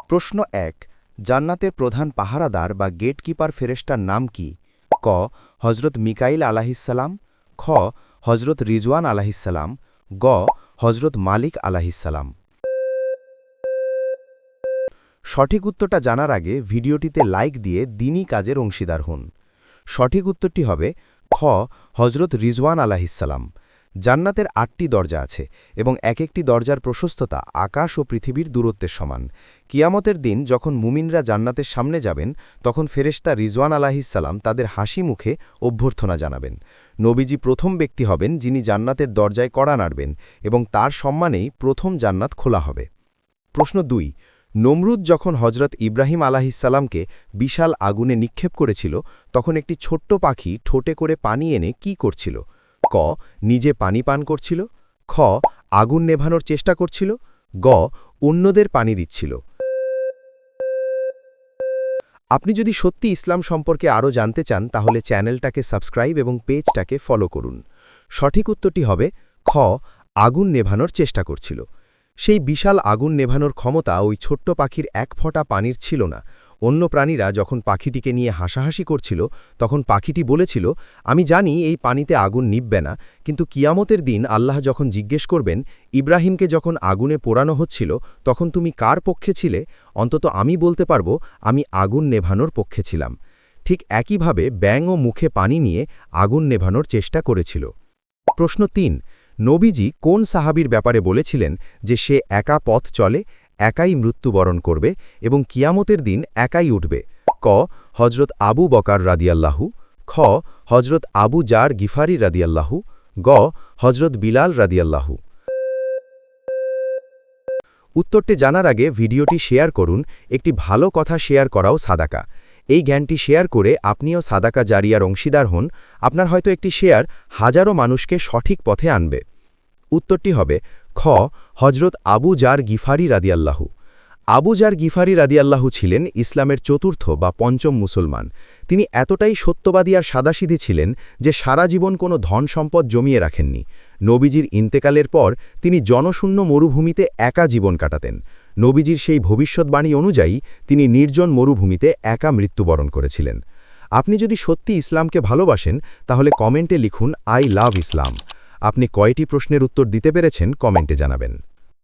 প্রশ্ন ১ জান্নাতের প্রধান পাহারাদার বা গেটকিপার ফেরেশতার নাম কি? ক হজরত মিকাইল আলাহিসাল্লাম, খ হজরত রিজওয়ান আলাহিসাল্লাম, গ হজরত মালিক আলাহিসাল্লাম। সঠিক উত্তরটা জানার আগে ভিডিওটিতে লাইক দিয়ে দিনই কাজের অংশীদার হন। সঠিক উত্তরটি হবে খ হজরত রিজওয়ান আলাহিসাল্লাম। জান্নাতের ৮টি দরজা আছে এবং এক একটি দরজার প্রশস্ততা আকাশ ও পৃথিবীর দূরত্বের সমান। কিয়ামতের দিন যখন মুমিনরা জান্নাতের সামনে যাবেন তখন ফেরেশতা রিজওয়ান আলাহিসাল্লাম তাদের হাসি মুখে অভ্যর্থনা জানাবেন। নবীজি প্রথম ব্যক্তি হবেন যিনি জান্নাতের দরজায় কড়া নাড়বেন এবং তার সম্মানেই প্রথম জান্নাত খোলা হবে। প্রশ্ন ২ নমরুদ যখন হজরত ইব্রাহিম আলাহিসাল্লামকে বিশাল আগুনে নিক্ষেপ করেছিল তখন একটি ছোট্ট পাখি ঠোঁটে করে পানি এনে কি করছিল? ক নিজে পানি পান করছিল, খ আগুন নেভানোর চেষ্টা করছিল, গ অন্যদের পানি দিচ্ছিল। আপনি যদি সত্যি ইসলাম সম্পর্কে আরও জানতে চান তাহলে চ্যানেলটাকে সাবস্ক্রাইব এবং পেজটাকে ফলো করুন। সঠিক উত্তরটি হবে খ আগুন নেভানোর চেষ্টা করছিল। সেই বিশাল আগুন নেভানোর ক্ষমতা ওই ছোট্ট পাখির এক ফোঁটা পানির ছিল না। অন্য প্রাণীরা যখন পাখিটিকে নিয়ে হাসাহাসি করছিল তখন পাখিটি বলেছিল, আমি জানি এই পানিতে আগুন নিববে না, কিন্তু কিয়ামতের দিন আল্লাহ যখন জিজ্ঞেস করবেন ইব্রাহিমকে যখন আগুনে পোড়ানো হচ্ছিল তখন তুমি কার পক্ষে ছিলে, অন্তত আমি বলতে পারব আমি আগুন নেভানোর পক্ষে ছিলাম। ঠিক একইভাবে ব্যাঙও মুখে পানি নিয়ে আগুন নেভানোর চেষ্টা করেছিল। প্রশ্ন ৩ নবীজি কোন সাহাবীর ব্যাপারে বলেছিলেন যে সে একা পথ চলে, একাই মৃত্যুবরণ করবে এবং কিয়ামতের দিন একাই উঠবে? ক হজরত আবু বকার রাদিয়াল্লাহু, খ হজরত আবু জার গিফারি রাদিয়াল্লাহু, গ হজরত বিলাল রাদিয়াল্লাহু। উত্তরটি জানার আগে ভিডিওটি শেয়ার করুন। একটি ভালো কথা শেয়ার করাও সাদাকা। এই জ্ঞানটি শেয়ার করে আপনিও সাদাকা জারিয়ার অংশীদার হন। আপনার হয়তো একটি শেয়ার হাজারো মানুষকে সঠিক পথে আনবে। উত্তরটি হবে খ হজরত আবু জার গিফারি রাদিয়াল্লাহু। আবু জার গিফারি রাদিয়াল্লাহু ছিলেন ইসলামের চতুর্থ বা পঞ্চম মুসলমান। তিনি এতটাই সত্যবাদী আর সাদাসিধী ছিলেন যে সারা জীবন কোনো ধন সম্পদ জমিয়ে রাখেননি। নবীজির ইন্তেকালের পর তিনি জনশূন্য মরুভূমিতে একা জীবন কাটাতেন। নবীজির সেই ভবিষ্যৎবাণী অনুযায়ী তিনি নির্জন মরুভূমিতে একা মৃত্যুবরণ করেছিলেন। আপনি যদি সত্যি ইসলামকে ভালোবাসেন তাহলে কমেন্টে লিখুন আই লাভ ইসলাম। আপনি কয়টি প্রশ্নের উত্তর দিতে পেরেছেন কমেন্টে জানাবেন।